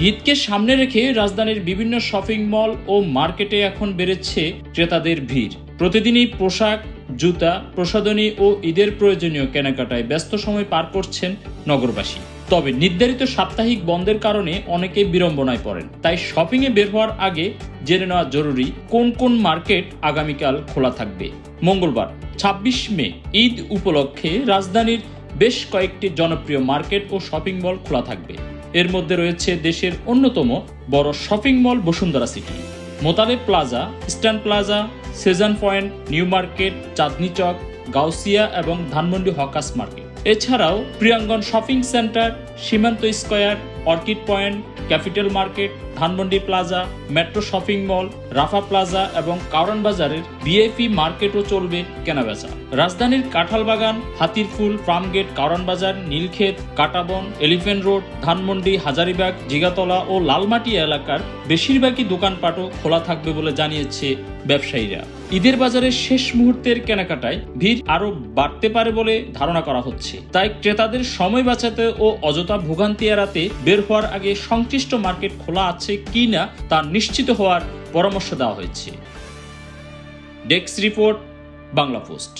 ঈদকে সামনে রেখে রাজধানীর বিভিন্ন শপিং মল ও মার্কেটে এখন বেড়েছে ক্রেতাদের ভিড়। প্রতিদিনই পোশাক, জুতা, প্রসাধনী ও ঈদের প্রয়োজনীয় কেনাকাটায় ব্যস্ত সময় পার করছেন নগরবাসী। তবে নির্ধারিত সাপ্তাহিক বন্ধের কারণে অনেকে বিড়ম্বনায় পড়েন। তাই শপিংয়ে বের হওয়ার আগে জেনে নেওয়া জরুরি কোন কোন মার্কেট আগামীকাল খোলা থাকবে। মঙ্গলবার ২৬ মে ঈদ উপলক্ষে রাজধানীর বেশ কয়েকটি জনপ্রিয় মার্কেট ও শপিং মল খোলা থাকবে। এর মধ্যে রয়েছে দেশের অন্যতম বড় shopping mall Bashundhara city, Motaleb plaza, eastern plaza, Sezan point, new market, Chandni Chowk, Gausia এবং ধানমন্ডি হকার্স মার্কেট। এছাড়াও Priyangan shopping centre, Simanta square, orchid point, capital market, Dhanmondi plaza, metro shopping mall, Rafa plaza এবং কারওয়ান বাজারের ভিআইপি মার্কেটও চলবে কেনাবেচা। রাজধানীর কাঁঠালবাগান, হাতিরপুল, ফার্মগেট, কারওয়ান বাজার, নীলক্ষেত, কাটাবন, এলিফ্যান্ট রোড, ধানমন্ডি, হাজারীবাগ, জিগাতলা ও লালমাটিয়া এলাকার বেশিরভাগই দোকানপাটও খোলা থাকবে বলে জানিয়েছে ব্যবসায়ীরা। ঈদের বাজারের শেষ মুহূর্তের কেনাকাটায় ভিড় আরও বাড়তে পারে বলে ধারণা করা হচ্ছে। তাই ক্রেতাদের সময় বাঁচাতে ও অযথা ভোগান্তি এড়াতে বের হওয়ার আগে সংশ্লিষ্ট মার্কেট খোলা আছে কিনা তা নিশ্চিত হওয়ার পরামর্শ দেওয়া হয়েছে। Desk report, Bangla post.